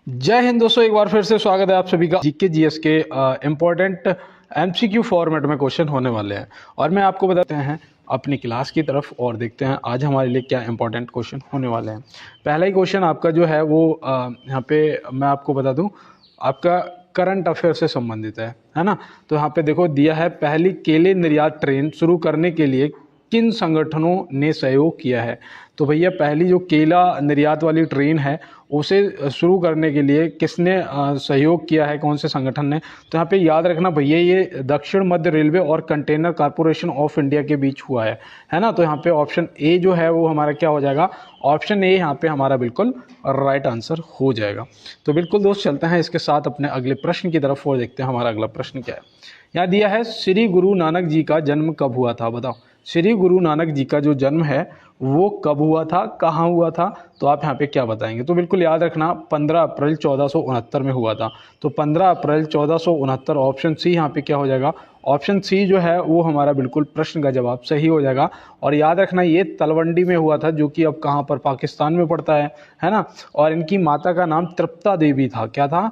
जय हिंद दोस्तों, एक बार फिर से स्वागत है आप सभी का जीके जीएस के इम्पोर्टेंट एमसीक्यू फॉर्मेट में क्वेश्चन होने वाले हैं। और मैं आपको बताते हैं अपनी क्लास की तरफ और देखते हैं आज हमारे लिए क्या इंपॉर्टेंट क्वेश्चन होने वाले हैं। पहला ही क्वेश्चन आपका जो है वो यहाँ पे मैं आपको बता दूं, आपका करंट अफेयर से संबंधित है ना। तो यहाँ पे देखो दिया है, पहली केले निर्यात ट्रेन शुरू करने के लिए किन संगठनों ने सहयोग किया है। तो भैया पहली जो केला निर्यात वाली ट्रेन है उसे शुरू करने के लिए किसने सहयोग किया है, कौन से संगठन ने। तो यहाँ पे याद रखना भैया ये दक्षिण मध्य रेलवे और कंटेनर कॉरपोरेशन ऑफ इंडिया के बीच हुआ है ना। तो यहाँ पे ऑप्शन ए जो है वो हमारा क्या हो जाएगा, ऑप्शन ए यहाँ पे हमारा बिल्कुल राइट आंसर हो जाएगा। तो बिल्कुल दोस्त चलते हैं इसके साथ अपने अगले प्रश्न की तरफ और देखते हैं हमारा अगला प्रश्न क्या है। यहाँ दिया है, श्री गुरु नानक जी का जन्म कब हुआ था। बताओ श्री गुरु नानक जी का जो जन्म है वो कब हुआ था, कहाँ हुआ था। तो आप यहाँ पे क्या बताएंगे। तो बिल्कुल याद रखना 15 अप्रैल 1469 में हुआ था। तो 15 अप्रैल 1469 ऑप्शन सी यहाँ पे क्या हो जाएगा, ऑप्शन सी जो है वो हमारा बिल्कुल प्रश्न का जवाब सही हो जाएगा। और याद रखना ये तलवंडी में हुआ था, जो कि अब कहाँ पर, पाकिस्तान में पड़ता है ना। और इनकी माता का नाम तृप्ता देवी था। क्या था,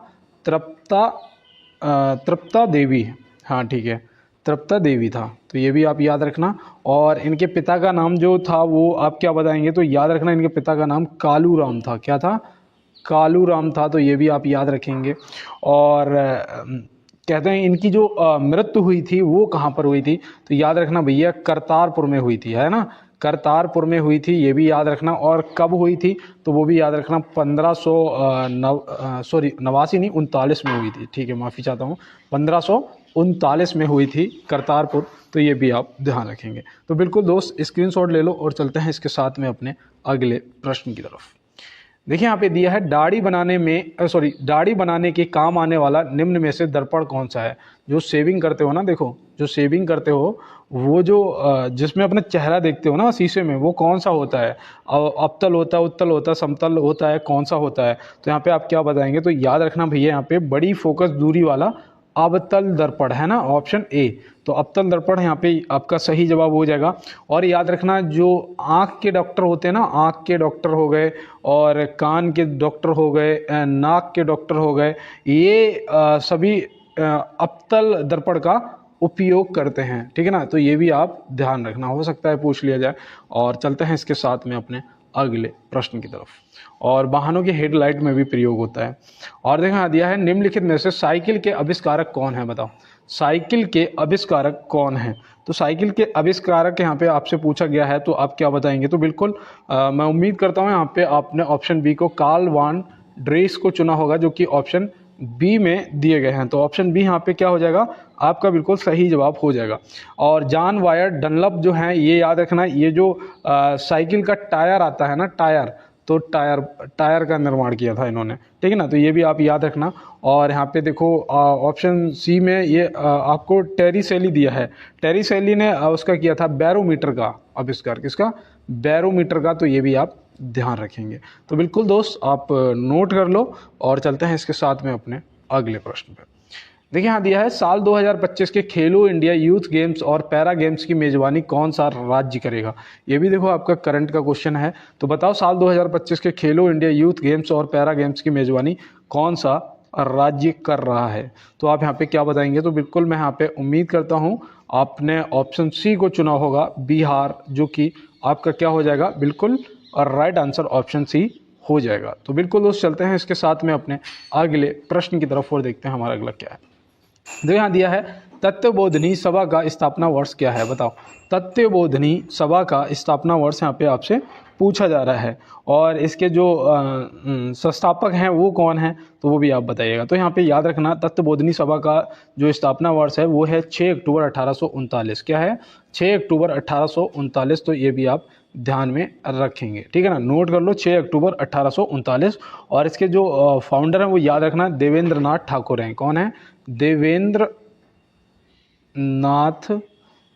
तृप्ता देवी, हाँ ठीक है, तृप्ता देवी था। तो ये भी आप याद रखना। और इनके पिता का नाम जो था वो आप क्या बताएंगे। तो याद रखना इनके पिता का नाम कालू राम था। क्या था, कालू राम था। तो ये भी आप याद रखेंगे। और कहते हैं इनकी जो मृत्यु हुई थी वो कहाँ पर हुई थी। तो याद रखना भैया करतारपुर में हुई थी, है ना, करतारपुर में हुई थी, ये भी याद रखना। और कब हुई थी तो वो भी याद रखना 89 नहीं 39 में हुई थी। ठीक है, माफ़ी चाहता हूँ, 1539 में हुई थी करतारपुर। तो ये भी आप ध्यान रखेंगे। तो बिल्कुल दोस्त स्क्रीनशॉट ले लो और चलते हैं इसके साथ में अपने अगले प्रश्न की तरफ। देखिए यहाँ पे दिया है, दाढ़ी बनाने के काम आने वाला निम्न में से दर्पण कौन सा है। जो शेविंग करते हो ना, देखो जो शेविंग करते हो वो जो जिसमें अपना चेहरा देखते हो ना शीशे में, वो कौन सा होता है। अवतल होता है, उत्तल होता है, समतल होता है, कौन सा होता है। तो यहाँ पे आप क्या बताएंगे। तो याद रखना भैया यहाँ पे बड़ी फोकस दूरी वाला अवतल दर्पण है ना, ऑप्शन ए। तो अवतल दर्पण यहाँ पे आपका सही जवाब हो जाएगा। और याद रखना जो आँख के डॉक्टर होते हैं ना, आँख के डॉक्टर हो गए और कान के डॉक्टर हो गए, नाक के डॉक्टर हो गए, ये सभी अवतल दर्पण का उपयोग करते हैं। ठीक है ना। तो ये भी आप ध्यान रखना, हो सकता है पूछ लिया जाए। और चलते हैं इसके साथ में अपने अगले प्रश्न की तरफ। और वाहनों के हेडलाइट में भी प्रयोग होता है। और देखा दिया है, निम्नलिखित में से साइकिल के आविष्कारक कौन है। बताओ साइकिल के आविष्कारक कौन है। तो साइकिल के आविष्कारक यहाँ पे आपसे पूछा गया है, तो आप क्या बताएंगे। तो बिल्कुल मैं उम्मीद करता हूँ यहाँ पे आपने ऑप्शन बी को, कार्ल वान ड्रेस को चुना होगा, जो कि ऑप्शन बी में दिए गए हैं। तो ऑप्शन बी यहाँ पे क्या हो जाएगा, आपका बिल्कुल सही जवाब हो जाएगा। और जॉन वायर डनलप जो है, ये याद रखना, ये जो साइकिल का टायर आता है ना, टायर, तो टायर का निर्माण किया था इन्होंने। ठीक है ना। तो ये भी आप याद रखना। और यहाँ पे देखो ऑप्शन सी में ये आपको टेरी सैली दिया है। टेरी सैली ने उसका किया था बैरोमीटर का आविष्कार, किसका, बैरोमीटर का। तो ये भी आप ध्यान रखेंगे। तो बिल्कुल दोस्त आप नोट कर लो और चलते हैं इसके साथ में अपने अगले प्रश्न पर। देखिए यहाँ दिया है, साल 2025 के खेलो इंडिया यूथ गेम्स और पैरा गेम्स की मेजबानी कौन सा राज्य करेगा। ये भी देखो आपका करंट का क्वेश्चन है। तो बताओ साल 2025 के खेलो इंडिया यूथ गेम्स और पैरा गेम्स की मेजबानी कौन सा राज्य कर रहा है। तो आप यहाँ पे क्या बताएंगे। तो बिल्कुल मैं यहाँ पे उम्मीद करता हूँ आपने ऑप्शन सी को चुना होगा, बिहार, जो कि आपका क्या हो जाएगा, बिल्कुल और राइट आंसर ऑप्शन सी हो जाएगा। तो बिल्कुल दोस्त चलते हैं इसके साथ में अपने अगले प्रश्न की तरफ और देखते हैं हमारा अगला क्या है। जो यहाँ दिया है, तत्वबोधिनी सभा का स्थापना वर्ष क्या है। बताओ तत्वबोधिनी सभा का स्थापना वर्ष यहाँ पे आपसे पूछा जा रहा है। और इसके जो संस्थापक हैं वो कौन है, तो वो भी आप बताइएगा। तो यहाँ पे याद रखना तत्वबोधिनी सभा का जो स्थापना वर्ष है वो है 6 अक्टूबर 1839। क्या है, 6 अक्टूबर 1839। तो ये भी आप ध्यान में रखेंगे। ठीक है ना, नोट कर लो 6 अक्टूबर 1839। और इसके जो फाउंडर हैं वो याद रखना देवेंद्र नाथ ठाकुर हैं। कौन है, देवेंद्र नाथ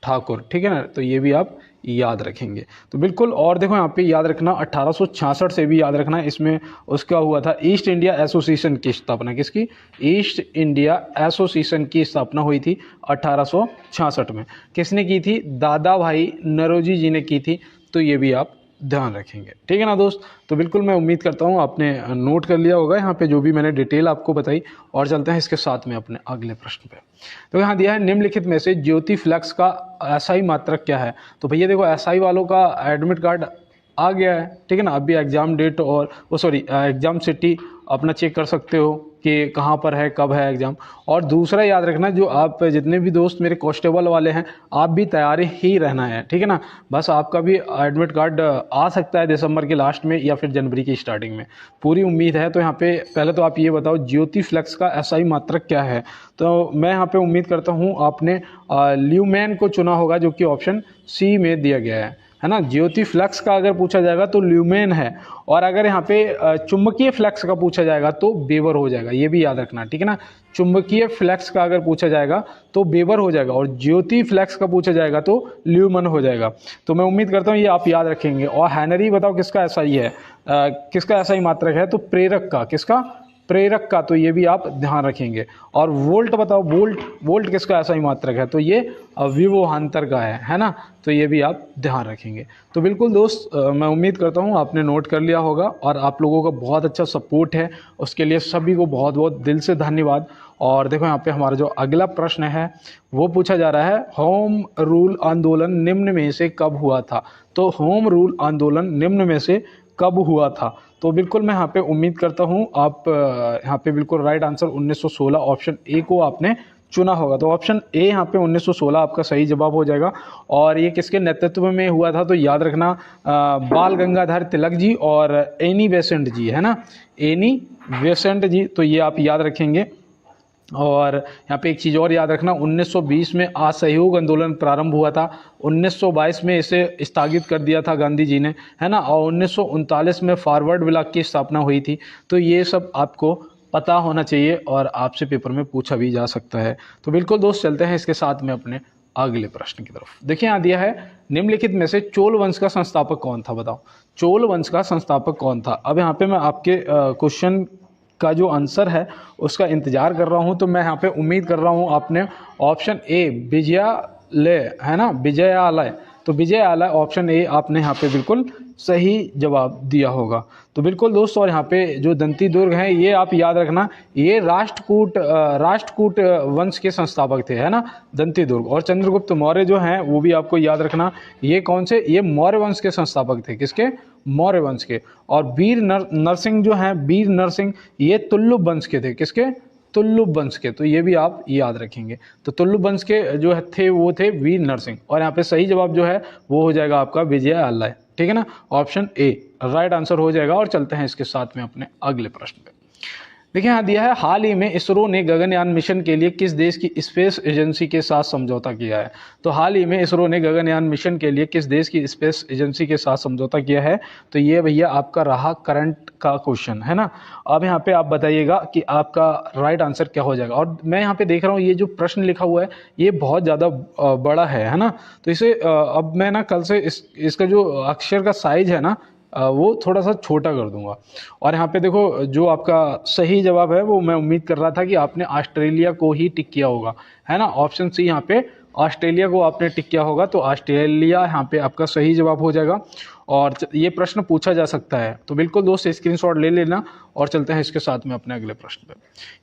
ठाकुर। ठीक है ना। तो ये भी आप याद रखेंगे। तो बिल्कुल, और देखो यहाँ पे याद रखना 1866 से भी याद रखना, इसमें उसका हुआ था ईस्ट इंडिया एसोसिएशन की स्थापना, किसकी, ईस्ट इंडिया एसोसिएशन की स्थापना हुई थी 1866 में। किसने की थी, दादा भाई नौरोजी जी ने की थी। तो ये भी आप ध्यान रखेंगे। ठीक है ना दोस्त, तो बिल्कुल मैं उम्मीद करता हूँ आपने नोट कर लिया होगा यहाँ पे जो भी मैंने डिटेल आपको बताई। और चलते हैं इसके साथ में अपने अगले प्रश्न पे। तो यहाँ दिया है निम्नलिखित में से ज्योति फ्लक्स का एसआई मात्रक क्या है। तो भैया देखो एसआई वालों का एडमिट कार्ड आ गया है, ठीक है ना। अभी एग्ज़ाम डेट और एग्ज़ाम सिटी अपना चेक कर सकते हो कि कहाँ पर है, कब है एग्ज़ाम। और दूसरा याद रखना, जो आप जितने भी दोस्त मेरे कांस्टेबल वाले हैं, आप भी तैयारी ही रहना है, ठीक है ना। बस आपका भी एडमिट कार्ड आ सकता है दिसंबर के लास्ट में या फिर जनवरी की स्टार्टिंग में, पूरी उम्मीद है। तो यहाँ पे पहले तो आप ये बताओ ज्योति फ्लक्स का एसआई मात्रक क्या है। तो मैं यहाँ पे उम्मीद करता हूँ आपने ल्यूमेन को चुना होगा, जो कि ऑप्शन सी में दिया गया है ना। ज्योति फ्लक्स का अगर पूछा जाएगा तो ल्यूमेन है, और अगर यहाँ पे चुंबकीय फ्लक्स का पूछा जाएगा तो वेबर हो जाएगा, ये भी याद रखना, ठीक है ना। चुंबकीय फ्लक्स का अगर पूछा जाएगा तो वेबर हो जाएगा, और ज्योति फ्लक्स का पूछा जाएगा तो ल्यूमन हो जाएगा। तो मैं उम्मीद करता हूँ ये आप याद रखेंगे। और हैनरी बताओ किसका ऐसा ही है, किसका ऐसा ही मात्रक है, तो प्रेरक का, किसका, प्रेरक का, तो ये भी आप ध्यान रखेंगे। और वोल्ट बताओ, वोल्ट किसका ऐसा ही मात्रक है, तो ये विभवांतर का है ना। तो ये भी आप ध्यान रखेंगे। तो बिल्कुल दोस्त, मैं उम्मीद करता हूँ आपने नोट कर लिया होगा, और आप लोगों का बहुत अच्छा सपोर्ट है, उसके लिए सभी को बहुत बहुत दिल से धन्यवाद। और देखो यहाँ पे हमारा जो अगला प्रश्न है वो पूछा जा रहा है, होम रूल आंदोलन निम्न में से कब हुआ था। तो होम रूल आंदोलन निम्न में से कब हुआ था। तो बिल्कुल मैं यहाँ पे उम्मीद करता हूँ आप यहाँ पे बिल्कुल राइट आंसर 1916 ऑप्शन ए को आपने चुना होगा। तो ऑप्शन ए यहाँ पे 1916 आपका सही जवाब हो जाएगा। और ये किसके नेतृत्व में हुआ था, तो याद रखना बाल गंगाधर तिलक जी और एनी बेसेंट जी, है ना, एनी बेसेंट जी। तो ये आप याद रखेंगे। और यहाँ पे एक चीज़ और याद रखना, 1920 में असहयोग आंदोलन प्रारंभ हुआ था, 1922 में इसे स्थगित कर दिया था गांधी जी ने, है ना। और 1939 में फॉरवर्ड ब्लॉक की स्थापना हुई थी। तो ये सब आपको पता होना चाहिए और आपसे पेपर में पूछा भी जा सकता है। तो बिल्कुल दोस्त, चलते हैं इसके साथ में अपने अगले प्रश्न की तरफ। देखिए यहाँ दिया है, निम्नलिखित में से चोल वंश का संस्थापक कौन था। बताओ चोल वंश का संस्थापक कौन था। अब यहाँ पे मैं आपके क्वेश्चन का जो आंसर है उसका इंतजार कर रहा हूं। तो मैं यहाँ पे उम्मीद कर रहा हूं आपने ऑप्शन ए विजयालय, है ना, विजयालय। तो विजयालय ऑप्शन ए आपने यहाँ पे बिल्कुल सही जवाब दिया होगा। तो बिल्कुल दोस्त, और यहाँ पे जो दंती दुर्ग हैं ये आप याद रखना, ये राष्ट्रकूट वंश के संस्थापक थे, है ना, दंती दुर्ग। और चंद्रगुप्त मौर्य जो हैं वो भी आपको याद रखना, ये कौन से, ये मौर्य वंश के संस्थापक थे, किसके, मौर्य वंश के। और नरसिंह जो हैं, वीर नरसिंह, ये तुल्लुभ वंश के थे, किसके, तुल्लुभ वंश के। तो ये भी आप याद रखेंगे। तो तुल्लुभ वंश के जो थे वो थे वीर नरसिंह। और यहाँ पे सही जवाब जो है वो हो जाएगा आपका विजयालय, ठीक है ना, ऑप्शन ए राइट आंसर हो जाएगा। और चलते हैं इसके साथ में अपने अगले प्रश्न पे। देखिए यहाँ दिया है, हाल ही में इसरो ने गगनयान मिशन के लिए किस देश की स्पेस एजेंसी के साथ समझौता किया है। तो हाल ही में इसरो ने गगनयान मिशन के लिए किस देश की स्पेस एजेंसी के साथ समझौता किया है। तो ये भैया आपका रहा करंट का क्वेश्चन, है ना। अब यहाँ पे आप बताइएगा कि आपका राइट आंसर क्या हो जाएगा। और मैं यहाँ पे देख रहा हूँ ये जो प्रश्न लिखा हुआ है ये बहुत ज़्यादा बड़ा है ना। तो इसे अब मैं ना कल से इसका जो अक्षर का साइज है ना वो थोड़ा सा छोटा कर दूंगा। और यहाँ पे देखो जो आपका सही जवाब है वो मैं उम्मीद कर रहा था कि आपने ऑस्ट्रेलिया को ही टिक किया होगा, है ना, ऑप्शन सी यहाँ पे ऑस्ट्रेलिया को आपने टिक किया होगा। तो ऑस्ट्रेलिया यहाँ पे आपका सही जवाब हो जाएगा। और ये प्रश्न पूछा जा सकता है। तो बिल्कुल दोस्त स्क्रीनशॉट ले लेना। और चलते हैं इसके साथ में अपने अगले प्रश्न पे।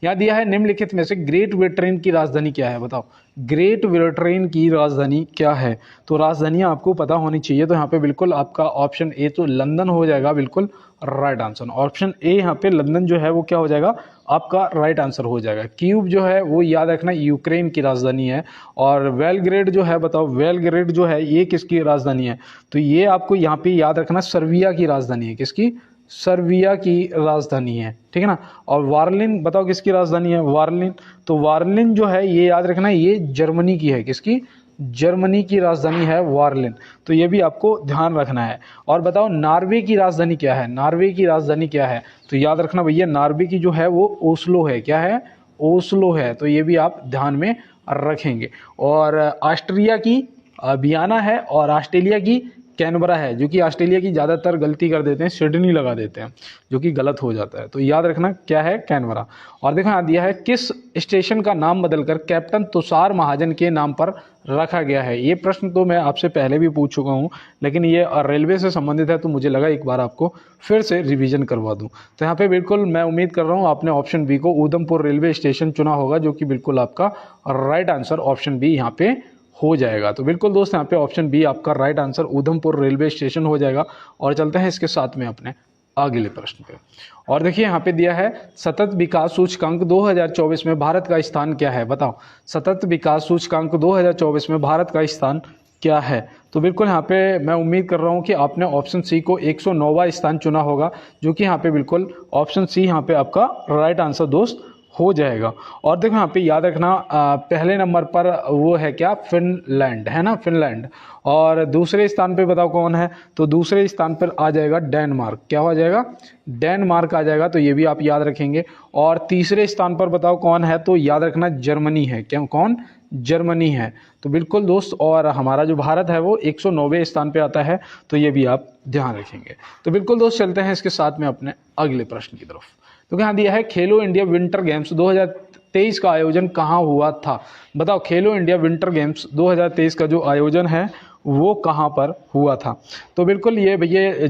यहाँ दिया है, निम्नलिखित में से ग्रेट ब्रिटेन की राजधानी क्या है। बताओ ग्रेट ब्रिटेन की राजधानी क्या है। तो राजधानियाँ आपको पता होनी चाहिए। तो यहाँ पे बिल्कुल आपका ऑप्शन ए तो लंदन हो जाएगा, बिल्कुल राइट आंसर। ऑप्शन ए यहाँ पे लंदन जो है वो क्या हो जाएगा, आपका राइट आंसर हो जाएगा। कीव जो है वो याद रखना यूक्रेन की राजधानी है। और बेलग्रेड जो है, बताओ बेलग्रेड जो है ये किसकी राजधानी है। तो ये आपको यहाँ पे याद रखना सर्बिया की राजधानी है, किसकी, सर्बिया की राजधानी है, ठीक है ना। और वार्लिन बताओ किसकी राजधानी है, वार्लिन। तो वार्लिन जो है ये याद रखना ये जर्मनी की है, किसकी, जर्मनी की राजधानी है वार्लिन। तो ये भी आपको ध्यान रखना है। और बताओ नॉर्वे की राजधानी क्या है, नॉर्वे की राजधानी क्या है। तो याद रखना भैया नॉर्वे की जो है वो ओस्लो है, क्या है, ओस्लो है। तो ये भी आप ध्यान में रखेंगे। और ऑस्ट्रिया की वियना है और ऑस्ट्रेलिया की कैनबरा है, जो कि ऑस्ट्रेलिया की ज़्यादातर गलती कर देते हैं, सिडनी लगा देते हैं, जो कि गलत हो जाता है। तो याद रखना क्या है, कैनबरा। और देखो यहाँ दिया है किस स्टेशन का नाम बदलकर कैप्टन तुषार महाजन के नाम पर रखा गया है। ये प्रश्न तो मैं आपसे पहले भी पूछ चुका हूँ, लेकिन ये रेलवे से संबंधित है, तो मुझे लगा एक बार आपको फिर से रिवीजन करवा दूँ। तो यहाँ पे बिल्कुल मैं उम्मीद कर रहा हूँ आपने ऑप्शन बी को उधमपुर रेलवे स्टेशन चुना होगा, जो कि बिल्कुल आपका राइट आंसर ऑप्शन बी यहाँ पे हो जाएगा। तो बिल्कुल दोस्त यहाँ पे ऑप्शन बी आपका right answer Udhampur railway station हो जाएगा। और चलते हैं इसके साथ में अपने अगले प्रश्न पे। और देखिए यहाँ पे दिया है सतत विकास सूचकांक 2024 में भारत का स्थान क्या है, बताओ। सतत विकास सूचकांक 2024 में भारत का स्थान क्या है। तो बिल्कुल यहाँ पे मैं उम्मीद कर रहा हूँ कि आपने ऑप्शन सी को 109वां स्थान चुना होगा, जो कि यहाँ पे बिल्कुल ऑप्शन सी यहाँ पे आपका राइट आंसर दोस्त हो जाएगा। और देखो यहाँ पे याद रखना पहले नंबर पर वो है क्या, फिनलैंड है ना, फिनलैंड। और दूसरे स्थान पे बताओ कौन है, तो दूसरे स्थान पर आ जाएगा डेनमार्क। क्या हो जाएगा, डेनमार्क आ जाएगा, तो ये भी आप याद रखेंगे। और तीसरे स्थान पर बताओ कौन है, तो याद रखना जर्मनी है। क्या, कौन, जर्मनी है। तो बिल्कुल दोस्त, और हमारा जो भारत है वो 109वें स्थान पे आता है, तो ये भी आप ध्यान रखेंगे। तो बिल्कुल दोस्त, चलते हैं इसके साथ में अपने अगले प्रश्न की तरफ। तो यहाँ दिया है खेलो इंडिया विंटर गेम्स 2023 का आयोजन कहाँ हुआ था, बताओ। खेलो इंडिया विंटर गेम्स 2023 का जो आयोजन है वो कहाँ पर हुआ था। तो बिल्कुल ये भैया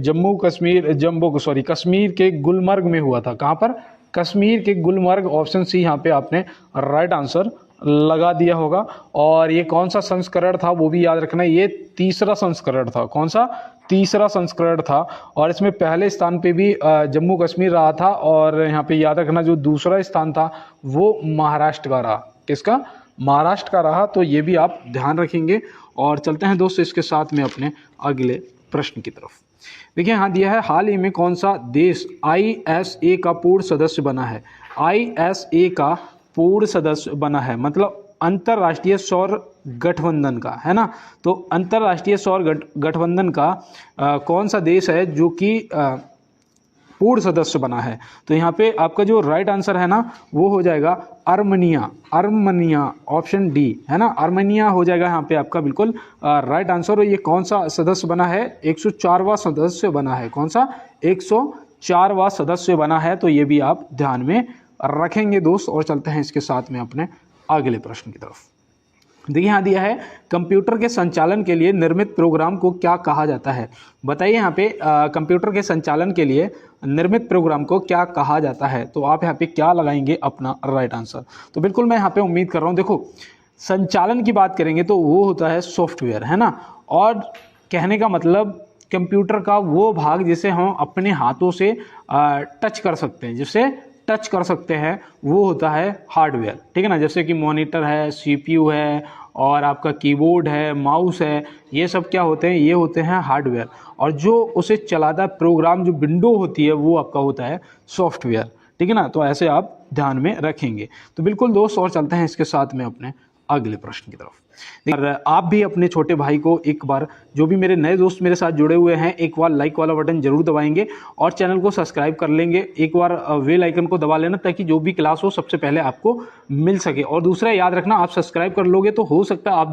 कश्मीर के गुलमर्ग में हुआ था। कहाँ पर, कश्मीर के गुलमर्ग। ऑप्शन सी यहाँ पे आपने राइट आंसर लगा दिया होगा। और ये कौन सा संस्करण था वो भी याद रखना, ये तीसरा संस्करण था। कौन सा, तीसरा संस्करण था। और इसमें पहले स्थान पे भी जम्मू कश्मीर रहा था, और यहाँ पे याद रखना जो दूसरा स्थान था वो महाराष्ट्र का रहा। किसका, महाराष्ट्र का रहा। तो ये भी आप ध्यान रखेंगे। और चलते हैं दोस्तों इसके साथ में अपने अगले प्रश्न की तरफ। देखिए यहाँ दिया है हाल ही में कौन सा देश ISA का पूर्ण सदस्य बना है। ISA का पूर्ण सदस्य बना है, मतलब अंतर्राष्ट्रीय सौर गठबंधन का, है ना। तो अंतर्राष्ट्रीय सौर गठबंधन का कौन सा देश है जो कि पूर्ण सदस्य बना है। तो यहाँ पे आपका जो राइट आंसर है ना वो हो जाएगा आर्मेनिया। आर्मेनिया, ऑप्शन डी है ना, आर्मेनिया हो जाएगा यहाँ पे आपका बिल्कुल राइट आंसर। और ये कौन सा सदस्य बना है, 104वां सदस्य बना है। कौन सा, 104वां सदस्य बना है। तो ये भी आप ध्यान में रखेंगे दोस्त। और चलते हैं इसके साथ में अपने अगले प्रश्न की तरफ। देखिए यहाँ दिया है कंप्यूटर के संचालन के लिए निर्मित प्रोग्राम को क्या कहा जाता है, बताइए। यहाँ पे कंप्यूटर के संचालन के लिए निर्मित प्रोग्राम को क्या कहा जाता है। तो आप यहाँ पे क्या लगाएंगे अपना राइट आंसर। तो बिल्कुल मैं यहाँ पे उम्मीद कर रहा हूँ, देखो संचालन की बात करेंगे तो वो होता है सॉफ्टवेयर, है ना। और कहने का मतलब कंप्यूटर का वो भाग जिसे हम अपने हाथों से टच कर सकते हैं, जिसे टच कर सकते हैं, वो होता है हार्डवेयर, ठीक है ना। जैसे कि मॉनिटर है, CPU है, और आपका कीबोर्ड है, माउस है, ये सब क्या होते हैं, ये होते हैं हार्डवेयर। और जो उसे चलाता है प्रोग्राम, जो विंडो होती है, वो आपका होता है सॉफ्टवेयर, ठीक है ना। तो ऐसे आप ध्यान में रखेंगे। तो बिल्कुल दोस्त, और चलते हैं इसके साथ में अपने अगले प्रश्न की तरफ। और आप भी अपने छोटे भाई को एक बार, जो भी मेरे नए दोस्त मेरे साथ जुड़े हुए हैं, एक बार लाइक वाला बटन जरूर दबाएंगे और चैनल को सब्सक्राइब कर लेंगे। एक बार बेल आइकन को दबा लेना, ताकि जो भी क्लास हो सबसे पहले आपको मिल सके। और दूसरा याद रखना, आप सब्सक्राइब कर लोगे तो हो सकता है आप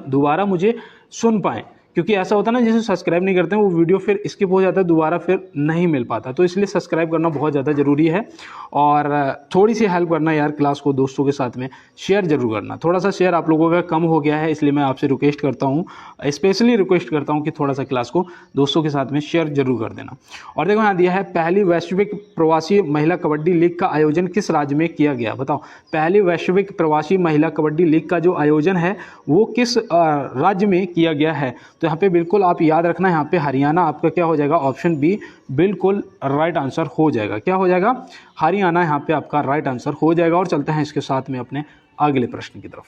दोबारा मुझे सुन पाएँ, क्योंकि ऐसा होता है ना, जिसे सब्सक्राइब नहीं करते हैं वो वीडियो फिर स्किप हो जाता है, दोबारा फिर नहीं मिल पाता। तो इसलिए सब्सक्राइब करना बहुत ज़्यादा ज़रूरी है। और थोड़ी सी हेल्प करना यार, क्लास को दोस्तों के साथ में शेयर जरूर करना। थोड़ा सा शेयर आप लोगों का कम हो गया है, इसलिए मैं आपसे रिक्वेस्ट करता हूँ, स्पेशली रिक्वेस्ट करता हूँ कि थोड़ा सा क्लास को दोस्तों के साथ में शेयर जरूर कर देना। और देखो यहाँ दिया है पहली वैश्विक प्रवासी महिला कबड्डी लीग का आयोजन किस राज्य में किया गया, बताओ। पहली वैश्विक प्रवासी महिला कबड्डी लीग का जो आयोजन है वो किस राज्य में किया गया है। तो यहाँ पे बिल्कुल आप याद रखना, यहाँ पे हरियाणा आपका क्या हो जाएगा, ऑप्शन बी बिल्कुल राइट आंसर हो जाएगा। क्या हो जाएगा, हरियाणा यहाँ पे आपका राइट आंसर हो जाएगा। और चलते हैं इसके साथ में अपने अगले प्रश्न की तरफ।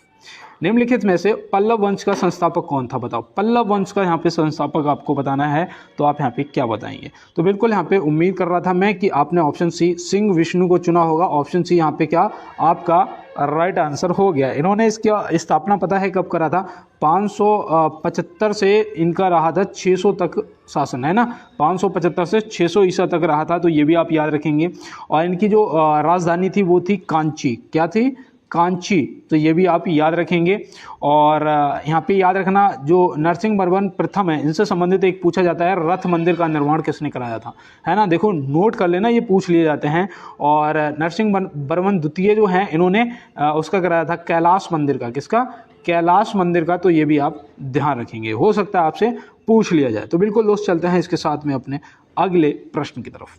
निम्नलिखित में से पल्लव वंश का संस्थापक कौन था, बताओ। पल्लव वंश का यहाँ पे संस्थापक आपको बताना है, तो आप यहाँ पे क्या बताएंगे। तो बिल्कुल यहाँ पे उम्मीद कर रहा था मैं कि आपने ऑप्शन सी सिंह विष्णु को चुना होगा। ऑप्शन सी यहाँ पे क्या आपका राइट आंसर हो गया। इन्होंने इसकी स्थापना पता है कब करा था, 575 से इनका रहा था 600 तक शासन, है ना। 575 से 600 ईसा तक रहा था। तो ये भी आप याद रखेंगे। और इनकी जो राजधानी थी वो थी कांची। क्या थी, कांची, तो ये भी आप याद रखेंगे। और यहाँ पे याद रखना जो नरसिंहवर्मन प्रथम है इनसे संबंधित एक पूछा जाता है, रथ मंदिर का निर्माण किसने कराया था, है ना। देखो नोट कर लेना, ये पूछ लिए जाते हैं। और नरसिंहवर्मन द्वितीय जो हैं इन्होंने उसका कराया था कैलाश मंदिर का, किसका, कैलाश मंदिर का। तो ये भी आप ध्यान रखेंगे, हो सकता है आपसे पूछ लिया जाए। तो बिल्कुल दोस्त चलते हैं इसके साथ में अपने अगले प्रश्न की तरफ।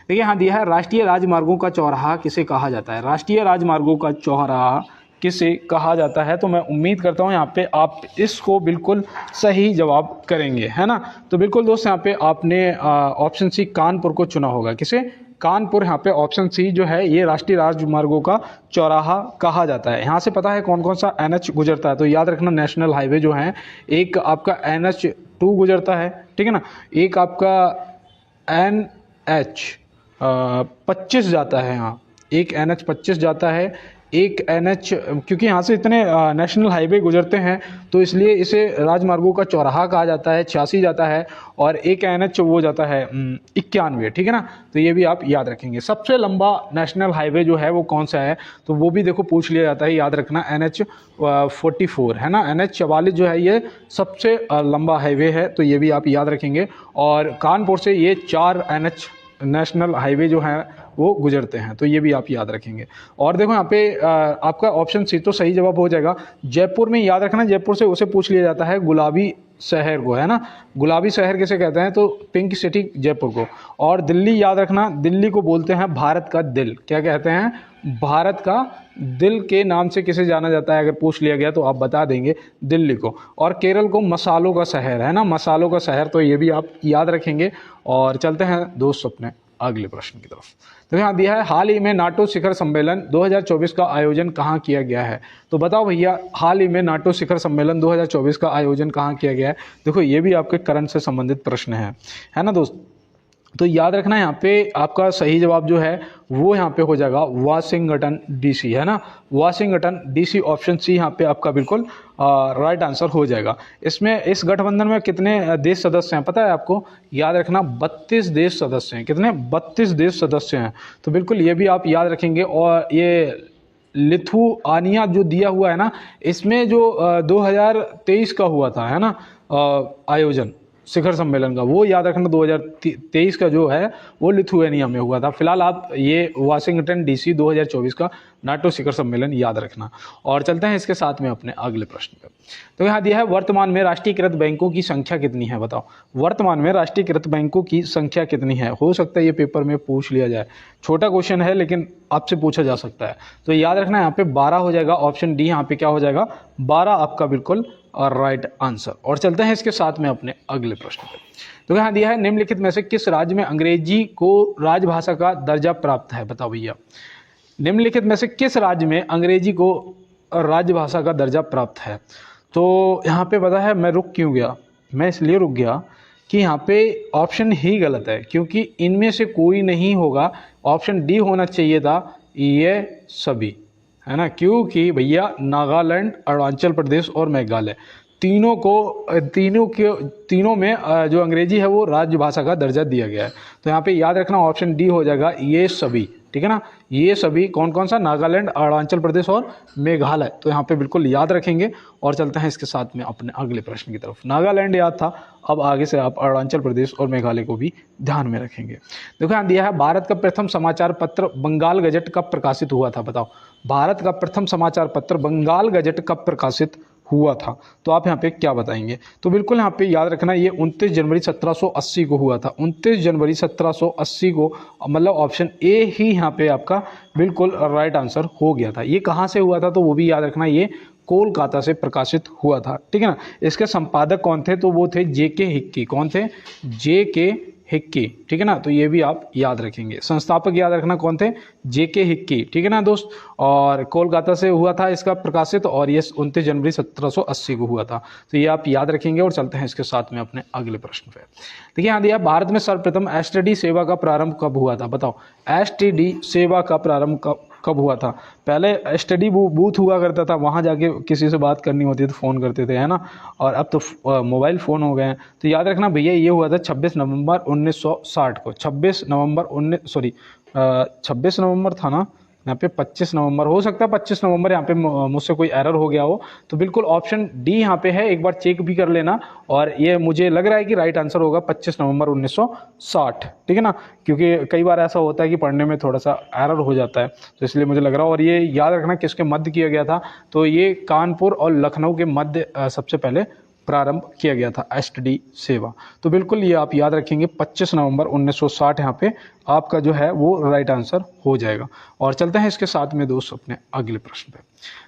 देखिए यहाँ दिया है, राष्ट्रीय राजमार्गों का चौराहा किसे कहा जाता है। राष्ट्रीय राजमार्गों का चौराहा किसे कहा जाता है। तो मैं उम्मीद करता हूँ यहाँ पे आप इसको बिल्कुल सही जवाब करेंगे, है ना। तो बिल्कुल दोस्त यहाँ पे आपने ऑप्शन सी कानपुर को चुना होगा। किसे, कानपुर। यहाँ पे ऑप्शन सी जो है ये राष्ट्रीय राजमार्गों का चौराहा कहा जाता है। यहाँ से पता है कौन कौन सा NH गुजरता है, तो याद रखना नेशनल हाईवे जो है, एक आपका NH2 गुजरता है, ठीक है ना, एक आपका NH 25 जाता है, यहाँ एक NH 25 जाता है, एक NH, क्योंकि यहाँ से इतने नेशनल हाईवे गुजरते हैं तो इसलिए इसे राजमार्गों का चौराहा कहा जाता है, 86 जाता है, और एक NH वो जाता है 91, ठीक है ना। तो ये भी आप याद रखेंगे। सबसे लंबा नेशनल हाईवे जो है वो कौन सा है, तो वो भी देखो पूछ लिया जाता है, याद रखना NH 44 है ना, NH 44 जो है ये सबसे लंबा हाईवे है, तो ये भी आप याद रखेंगे। और कानपुर से ये 4 NH नेशनल हाईवे जो है वो गुजरते हैं, तो ये भी आप याद रखेंगे। और देखो यहाँ पे आपका ऑप्शन सी तो सही जवाब हो जाएगा। जयपुर में याद रखना, जयपुर से उसे पूछ लिया जाता है गुलाबी शहर को, है ना, गुलाबी शहर किसे कहते हैं, तो पिंक सिटी जयपुर को। और दिल्ली याद रखना, दिल्ली को बोलते हैं भारत का दिल, क्या कहते हैं, भारत का दिल के नाम से किसे जाना जाता है, अगर पूछ लिया गया तो आप बता देंगे दिल्ली को। और केरल को मसालों का शहर, है ना, मसालों का शहर, तो ये भी आप याद रखेंगे। और चलते हैं दोस्त अपने अगले प्रश्न की तरफ। तो यहाँ दिया है, हाल ही में नाटो शिखर सम्मेलन 2024 का आयोजन कहाँ किया गया है। तो बताओ भैया, हाल ही में नाटो शिखर सम्मेलन 2024 का आयोजन कहाँ किया गया है। देखो ये भी आपके करंट से संबंधित प्रश्न है ना दोस्त। तो याद रखना यहाँ पे आपका सही जवाब जो है वो यहाँ पे हो जाएगा वाशिंगटन DC, है ना, वाशिंगटन DC। ऑप्शन सी यहाँ पे आपका बिल्कुल राइट आंसर हो जाएगा। इसमें इस गठबंधन में कितने देश सदस्य हैं पता है आपको, याद रखना 32 देश सदस्य हैं। कितने, 32 देश सदस्य हैं, तो बिल्कुल ये भी आप याद रखेंगे। और ये लिथुआनिया जो दिया हुआ है ना, इसमें जो 2023 का हुआ था, है ना, आयोजन शिखर सम्मेलन का, वो याद रखना 2023 का जो है वो लिथुआनिया में हुआ था। फिलहाल आप ये वाशिंगटन DC 2024 का नाटो शिखर सम्मेलन याद रखना। और चलते हैं इसके साथ में अपने अगले प्रश्न पर। तो यहाँ दिया है, वर्तमान में राष्ट्रीयकृत बैंकों की संख्या कितनी है, बताओ। वर्तमान में राष्ट्रीयकृत बैंकों की संख्या कितनी है। हो सकता है ये पेपर में पूछ लिया जाए, छोटा क्वेश्चन है लेकिन आपसे पूछा जा सकता है। तो याद रखना यहाँ पे 12 हो जाएगा, ऑप्शन डी यहाँ पे क्या हो जाएगा, 12 आपका बिल्कुल राइट आंसर। और चलते हैं इसके साथ में अपने अगले प्रश्न पे। तो यहाँ दिया है, निम्नलिखित में से किस राज्य में अंग्रेजी को राजभाषा का दर्जा प्राप्त है, बताओ भैया। निम्नलिखित में से किस राज्य में अंग्रेजी को राजभाषा का दर्जा प्राप्त है। तो यहाँ पे पता है मैं रुक क्यों गया, मैं इसलिए रुक गया कि यहाँ पे ऑप्शन ही गलत है, क्योंकि इनमें से कोई नहीं होगा। ऑप्शन डी होना चाहिए था, ये सभी, है ना, क्योंकि भैया नागालैंड, अरुणाचल प्रदेश और मेघालय तीनों में जो अंग्रेजी है वो राजभाषा का दर्जा दिया गया है। तो यहाँ पे याद रखना ऑप्शन डी हो जाएगा, ये सभी, ठीक है ना, ये सभी कौन कौन सा, नागालैंड, अरुणाचल प्रदेश और मेघालय। तो यहाँ पे बिल्कुल याद रखेंगे। और चलते हैं इसके साथ में अपने अगले प्रश्न की तरफ। नागालैंड याद था, अब आगे से आप अरुणाचल प्रदेश और मेघालय को भी ध्यान में रखेंगे। देखो यहाँ दिया है, भारत का प्रथम समाचार पत्र बंगाल गजट कब प्रकाशित हुआ था, बताओ। भारत का प्रथम समाचार पत्र बंगाल गजट कब प्रकाशित हुआ था, तो आप यहाँ पे क्या बताएंगे। तो बिल्कुल यहाँ पे याद रखना, ये 29 जनवरी 1780 को हुआ था। 29 जनवरी 1780 को, मतलब ऑप्शन ए ही यहाँ पे आपका बिल्कुल राइट आंसर हो गया था। ये कहाँ से हुआ था, तो वो भी याद रखना, ये कोलकाता से प्रकाशित हुआ था, ठीक है ना। इसके संपादक कौन थे, तो वो थे JK हिक्की। कौन थे, JK हिक्की, ठीक है ना। तो ये भी आप याद रखेंगे। संस्थापक याद रखना कौन थे, JK हिक्की, ठीक है ना दोस्त। और कोलकाता से हुआ था इसका प्रकाशित, और ये 29 जनवरी 1780 को हुआ था। तो ये आप याद रखेंगे। और चलते हैं इसके साथ में अपने अगले प्रश्न पे। देखिए यहाँ दिया, भारत में सर्वप्रथम STD सेवा का प्रारंभ कब हुआ था, बताओ। STD सेवा का प्रारंभ कब हुआ था। पहले STD बूथ हुआ करता था, वहाँ जाके किसी से बात करनी होती तो फ़ोन करते थे, है ना। और अब तो मोबाइल फ़ोन हो गए हैं। तो याद रखना भैया, ये हुआ था 26 नवंबर 1960 को। 26 नवंबर था ना, यहाँ पे 25 नवंबर हो सकता है, 25 नवंबर यहाँ पे मुझसे कोई एरर हो गया हो। तो बिल्कुल ऑप्शन डी यहाँ पे है, एक बार चेक भी कर लेना। और ये मुझे लग रहा है कि राइट आंसर होगा 25 नवंबर 1960, ठीक है ना, क्योंकि कई बार ऐसा होता है कि पढ़ने में थोड़ा सा एरर हो जाता है, तो इसलिए मुझे लग रहा है। और ये याद रखना किसके मध्य किया गया था, तो ये कानपुर और लखनऊ के मध्य सबसे पहले प्रारंभ किया गया था एसटीडी सेवा। तो बिल्कुल ये आप याद रखेंगे 25 नवंबर 1960 यहाँ पे आपका जो है वो राइट आंसर हो जाएगा। और चलते हैं इसके साथ में दोस्त अपने अगले प्रश्न पे।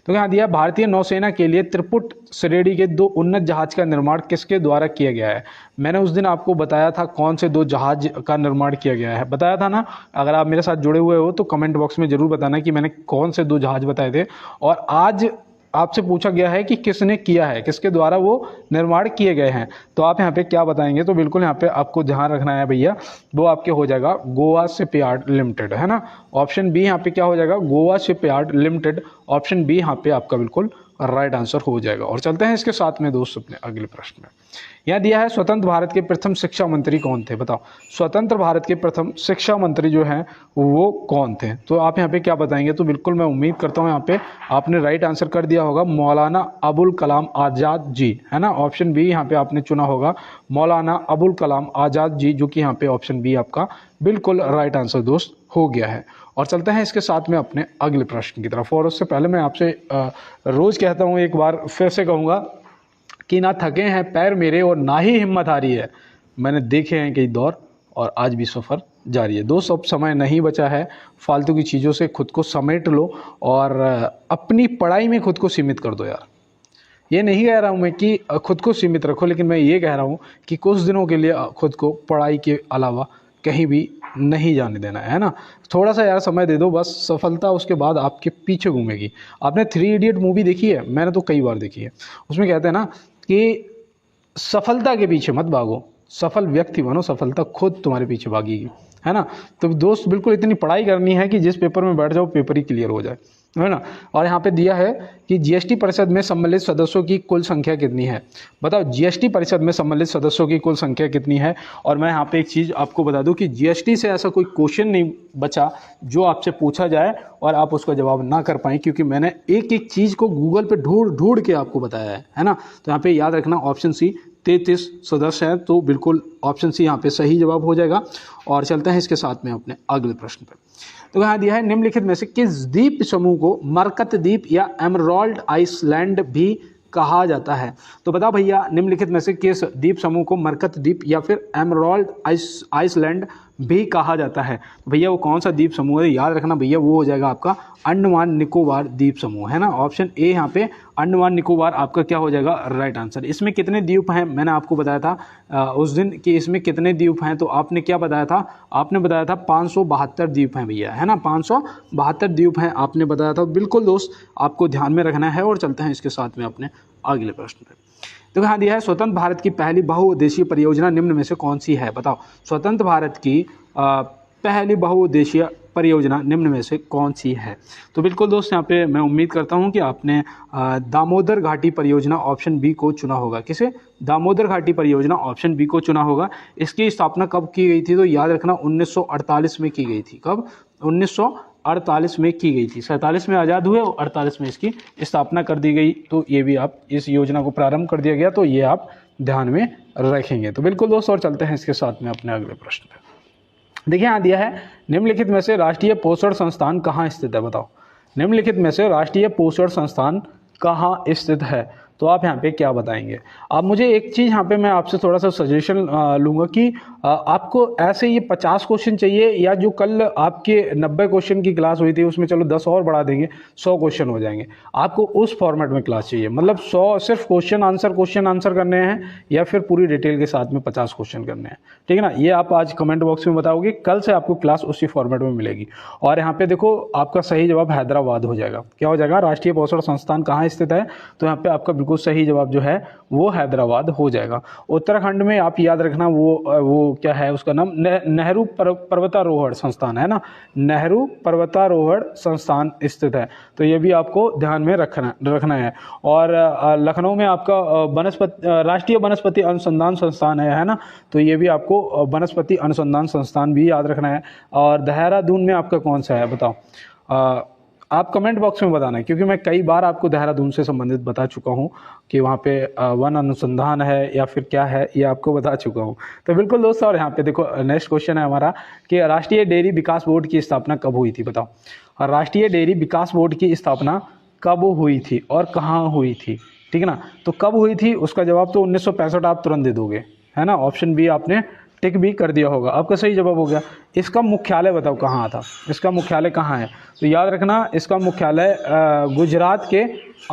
तो यहाँ दिया भारतीय नौसेना के लिए त्रिपुट श्रेणी के 2 उन्नत जहाज का निर्माण किसके द्वारा किया गया है। मैंने उस दिन आपको बताया था कौन से 2 जहाज का निर्माण किया गया है, बताया था ना। अगर आप मेरे साथ जुड़े हुए हो तो कमेंट बॉक्स में जरूर बताना कि मैंने कौन से 2 जहाज बताए थे। और आज आपसे पूछा गया है कि किसने किया है, किसके द्वारा वो निर्माण किए गए हैं, तो आप यहाँ पे क्या बताएंगे। तो बिल्कुल यहाँ पे आपको ध्यान रखना है भैया, वो आपके हो जाएगा गोवा शिपयार्ड लिमिटेड, है ना। ऑप्शन बी यहाँ पे क्या हो जाएगा, Goa shipyard limited. Option B यहाँ पे आपका बिल्कुल राइट आंसर हो जाएगा। और चलते हैं इसके साथ में दोस्त अपने अगले प्रश्न में। यहाँ दिया है स्वतंत्र भारत के प्रथम शिक्षा मंत्री कौन थे, बताओ। स्वतंत्र भारत के प्रथम शिक्षा मंत्री जो हैं वो कौन थे, तो आप यहाँ पे क्या बताएंगे। तो बिल्कुल मैं उम्मीद करता हूँ यहाँ पे आपने राइट आंसर कर दिया होगा, मौलाना अबुल कलाम आज़ाद जी, है ना। ऑप्शन बी यहाँ पे आपने चुना होगा, मौलाना अबुल कलाम आज़ाद जी, जो कि यहाँ पे ऑप्शन बी आपका बिल्कुल राइट आंसर दोस्त हो गया है। और चलते हैं इसके साथ में अपने अगले प्रश्न की तरफ। और उससे पहले मैं आपसे रोज़ कहता हूँ, एक बार फिर से कहूँगा कि ना थके हैं पैर मेरे और ना ही हिम्मत हारी है, मैंने देखे हैं कई दौर और आज भी सफ़र जारी है। दोस्त अब समय नहीं बचा है, फालतू की चीज़ों से खुद को समेट लो और अपनी पढ़ाई में खुद को सीमित कर दो यार। ये नहीं कह रहा हूँ मैं कि खुद को सीमित रखो, लेकिन मैं ये कह रहा हूँ कि कुछ दिनों के लिए खुद को पढ़ाई के अलावा कहीं भी नहीं जाने देना है ना। थोड़ा सा यार समय दे दो बस, सफलता उसके बाद आपके पीछे घूमेगी। आपने 3 इडियट मूवी देखी है, मैंने तो कई बार देखी है। उसमें कहते हैं ना कि सफलता के पीछे मत भागो, सफल व्यक्ति बनो, सफलता खुद तुम्हारे पीछे भागेगी, है ना। तो दोस्त बिल्कुल इतनी पढ़ाई करनी है कि जिस पेपर में बैठ जाओ पेपर ही क्लियर हो जाए, है ना। और यहाँ पे दिया है कि जीएसटी परिषद में सम्मिलित सदस्यों की कुल संख्या कितनी है, बताओ। जीएसटी परिषद में सम्मिलित सदस्यों की कुल संख्या कितनी है। और मैं यहाँ पे एक चीज़ आपको बता दूं कि जीएसटी से ऐसा कोई क्वेश्चन नहीं बचा जो आपसे पूछा जाए और आप उसका जवाब ना कर पाएँ, क्योंकि मैंने एक एक चीज़ को गूगल पे ढूंढ के आपको बताया है ना। तो यहाँ पे याद रखना ऑप्शन सी 33 सदस्य हैं, तो बिल्कुल ऑप्शन सी यहाँ पे सही जवाब हो जाएगा। और चलते हैं इसके साथ में अपने अगले प्रश्न पर। तो यहाँ दिया है निम्नलिखित में से किस द्वीप समूह को मरकत द्वीप या एमराल्ड आइसलैंड भी कहा जाता है। तो बताओ भैया, निम्नलिखित में से किस द्वीप समूह को मरकत द्वीप या फिर एमराल्ड आइसलैंड भी कहा जाता है। तो भैया वो कौन सा द्वीप समूह है, याद रखना भैया, वो हो जाएगा आपका अंडमान निकोबार द्वीप समूह, है ना। ऑप्शन ए यहाँ पे अंडमान निकोबार आपका क्या हो जाएगा राइट आंसर। इसमें कितने द्वीप हैं, मैंने आपको बताया था उस दिन कि इसमें कितने द्वीप हैं, तो आपने क्या बताया था, आपने बताया था 572 द्वीप हैं भैया, है ना। 572 द्वीप हैं आपने बताया था। बिल्कुल दोस्त आपको ध्यान में रखना है। और चलते हैं इसके साथ में अपने अगले प्रश्न पर। तो यहाँ दिया है स्वतंत्र भारत की पहली बहुउद्देशीय परियोजना निम्न में से कौन सी है, बताओ। स्वतंत्र भारत की पहली बहुउद्देशीय परियोजना निम्न में से कौन सी है। तो बिल्कुल दोस्त यहाँ पे मैं उम्मीद करता हूँ कि आपने दामोदर घाटी परियोजना ऑप्शन बी को चुना होगा। किसे, दामोदर घाटी परियोजना ऑप्शन बी को चुना होगा। इसकी स्थापना कब की गई थी, तो याद रखना 1948 में की गई थी। कब, 1948 में की गई थी। 47 में आज़ाद हुए और 48 में इसकी स्थापना कर दी गई। तो ये भी आप, इस योजना को प्रारंभ कर दिया गया, तो ये आप ध्यान में रखेंगे। तो बिल्कुल दोस्त, और चलते हैं इसके साथ में अपने अगले प्रश्न पे। देखिए यहाँ दिया है निम्नलिखित में से राष्ट्रीय पोषण संस्थान कहाँ स्थित है, बताओ। निम्नलिखित में से राष्ट्रीय पोषण संस्थान कहाँ स्थित है, तो आप यहाँ पे क्या बताएंगे। आप मुझे एक चीज़ यहाँ पे मैं आपसे थोड़ा सा सजेशन लूँगा कि आपको ऐसे ये 50 क्वेश्चन चाहिए, या जो कल आपके 90 क्वेश्चन की क्लास हुई थी उसमें चलो 10 और बढ़ा देंगे, 100 क्वेश्चन हो जाएंगे। आपको उस फॉर्मेट में क्लास चाहिए, मतलब 100 सिर्फ क्वेश्चन आंसर करने हैं, या फिर पूरी डिटेल के साथ में 50 क्वेश्चन करने हैं, ठीक है ना। ये आप आज कमेंट बॉक्स में बताओगे, कल से आपको क्लास उसी फॉर्मेट में मिलेगी। और यहाँ पे देखो आपका सही जवाब हैदराबाद हो जाएगा। क्या हो जाएगा, राष्ट्रीय पोषण संस्थान कहाँ स्थित है, तो यहाँ पे आपका बिल्कुल सही जवाब जो है वो हैदराबाद हो जाएगा। उत्तराखंड में आप याद रखना वो क्या है, उसका नाम नेहरू पर्वतारोहण संस्थान है ना, नेहरू पर्वतारोहण संस्थान स्थित है। तो ये भी आपको ध्यान में रखना है। और लखनऊ में आपका राष्ट्रीय वनस्पति अनुसंधान संस्थान है ना, तो ये भी आपको वनस्पति अनुसंधान संस्थान भी याद रखना है। और देहरादून में आपका कौन सा है, बताओ। आप कमेंट बॉक्स में बताना, क्योंकि मैं कई बार आपको देहरादून से संबंधित बता चुका हूँ कि वहाँ पे वन अनुसंधान है या फिर क्या है, ये आपको बता चुका हूँ। तो बिल्कुल दोस्तों, और यहाँ पे देखो नेक्स्ट क्वेश्चन है हमारा कि राष्ट्रीय डेयरी विकास बोर्ड की स्थापना कब हुई थी, बताओ। राष्ट्रीय डेयरी विकास बोर्ड की स्थापना कब हुई थी और कहाँ हुई थी, ठीक है ना। तो कब हुई थी उसका जवाब तो 1965 आप तुरंत दे दोगे, है ना। ऑप्शन बी आपने टिक भी कर दिया होगा, आपका सही जवाब हो गया। इसका मुख्यालय बताओ कहाँ था, इसका मुख्यालय कहाँ है। तो याद रखना, इसका मुख्यालय गुजरात के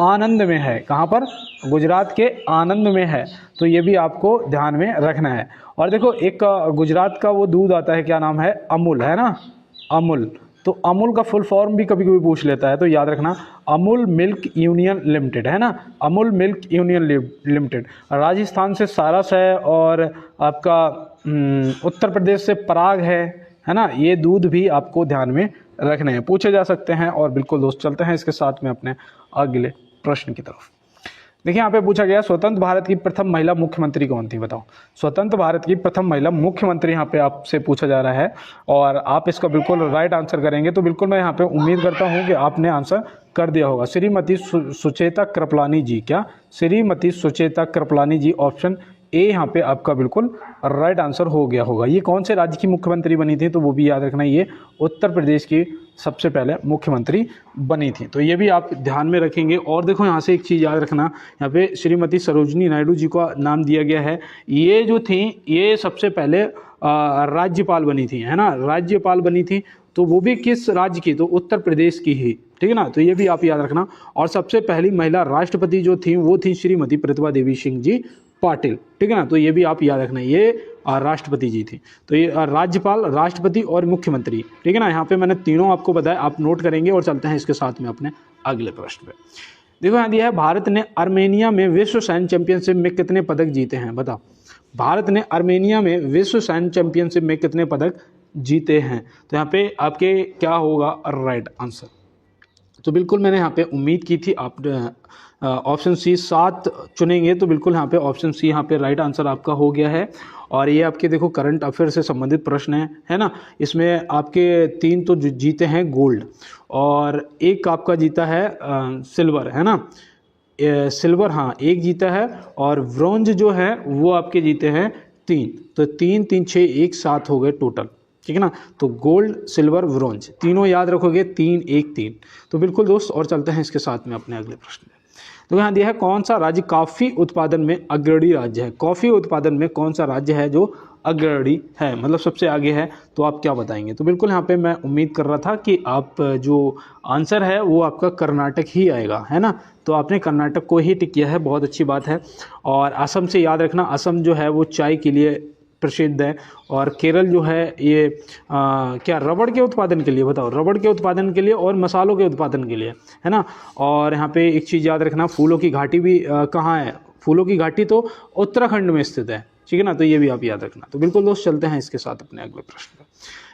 आनंद में है। कहाँ पर? गुजरात के आनंद में है। तो ये भी आपको ध्यान में रखना है। और देखो एक गुजरात का वो दूध आता है, क्या नाम है, अमूल, है ना, अमूल। तो अमूल का फुल फॉर्म भी कभी कभी पूछ लेता है, तो याद रखना अमूल मिल्क यूनियन लिमिटेड, है ना, Amul milk union limited. Rajasthan से सारस है और आपका उत्तर प्रदेश से पराग है ना। ये दूध भी आपको ध्यान में रखने हैं, पूछे जा सकते हैं। और बिल्कुल दोस्त चलते हैं इसके साथ में अपने अगले प्रश्न की तरफ। देखिए यहाँ पे पूछा गया स्वतंत्र भारत की प्रथम महिला मुख्यमंत्री कौन थी, बताओ। स्वतंत्र भारत की प्रथम महिला मुख्यमंत्री यहाँ पे आपसे पूछा जा रहा है और आप इसका बिल्कुल राइट आंसर करेंगे। तो बिल्कुल मैं यहाँ पे उम्मीद करता हूँ कि आपने आंसर कर दिया होगा। श्रीमती सुचेता कृपलानी जी, क्या श्रीमती सुचेता कृपलानी जी, ऑप्शन ए यहाँ पे आपका बिल्कुल राइट आंसर हो गया होगा। ये कौन से राज्य की मुख्यमंत्री बनी थी, तो वो भी याद रखना, ये उत्तर प्रदेश की सबसे पहले मुख्यमंत्री बनी थी। तो ये भी आप ध्यान में रखेंगे। और देखो यहाँ से एक चीज़ याद रखना, यहाँ पे श्रीमती सरोजनी नायडू जी का नाम दिया गया है। ये जो थी, ये सबसे पहले राज्यपाल बनी थी, है ना, राज्यपाल बनी थी। तो वो भी किस राज्य की, तो उत्तर प्रदेश की ही, ठीक है ना। तो ये भी आप याद रखना। और सबसे पहली महिला राष्ट्रपति जो थी वो थी श्रीमती प्रतिभा देवी सिंह जी पाटिल, ठीक है ना। तो ये भी आप याद रखना, ये राष्ट्रपति जी थी। तो ये राज्यपाल, राष्ट्रपति और मुख्यमंत्री, ठीक है ना। यहाँ पे मैंने तीनों आपको बताया, आप नोट करेंगे। और चलते हैं इसके साथ में अपने अगले प्रश्न पे। देखो यहाँ दिया है, भारत ने आर्मेनिया में विश्व सैन्य चैंपियनशिप में कितने पदक जीते हैं, बताओ। भारत ने आर्मेनिया में विश्व सैन्य चैंपियनशिप में कितने पदक जीते हैं। तो यहाँ पे आपके क्या होगा राइट आंसर। तो बिल्कुल मैंने यहाँ पे उम्मीद की थी आप ऑप्शन सी 7 चुनेंगे। तो बिल्कुल यहाँ पे ऑप्शन सी यहाँ पे राइट आंसर आपका हो गया है। और ये आपके देखो करंट अफेयर से संबंधित प्रश्न है ना। इसमें आपके 3 तो जीते हैं गोल्ड और एक आपका जीता है सिल्वर, है ना, सिल्वर, हाँ, एक जीता है। और ब्रॉन्ज जो है वो आपके जीते हैं 3। तो 3 3 6 1 7 हो गए टोटल, ठीक है ना। तो गोल्ड, सिल्वर, ब्रॉन्ज तीनों याद रखोगे, 3 1 3। तो बिल्कुल दोस्त, और चलते हैं इसके साथ में अपने अगले प्रश्न में। तो यहाँ दिया है, कौन सा राज्य कॉफ़ी उत्पादन में अग्रणी राज्य है। कॉफ़ी उत्पादन में कौन सा राज्य है जो अग्रणी है, मतलब सबसे आगे है। तो आप क्या बताएंगे। तो बिल्कुल यहाँ पे मैं उम्मीद कर रहा था कि आप जो आंसर है वो आपका कर्नाटक ही आएगा, है ना। तो आपने कर्नाटक को ही टिक किया है, बहुत अच्छी बात है। और असम से याद रखना, असम जो है वो चाय के लिए प्रसिद्ध है। और केरल जो है ये क्या रबड़ के उत्पादन के लिए, बताओ, रबड़ के उत्पादन के लिए और मसालों के उत्पादन के लिए, है ना। और यहाँ पे एक चीज़ याद रखना, फूलों की घाटी भी कहाँ है। फूलों की घाटी तो उत्तराखंड में स्थित है, ठीक है ना। तो ये भी आप याद रखना। तो बिल्कुल दोस्त, चलते हैं इसके साथ अपने अगले प्रश्न पर।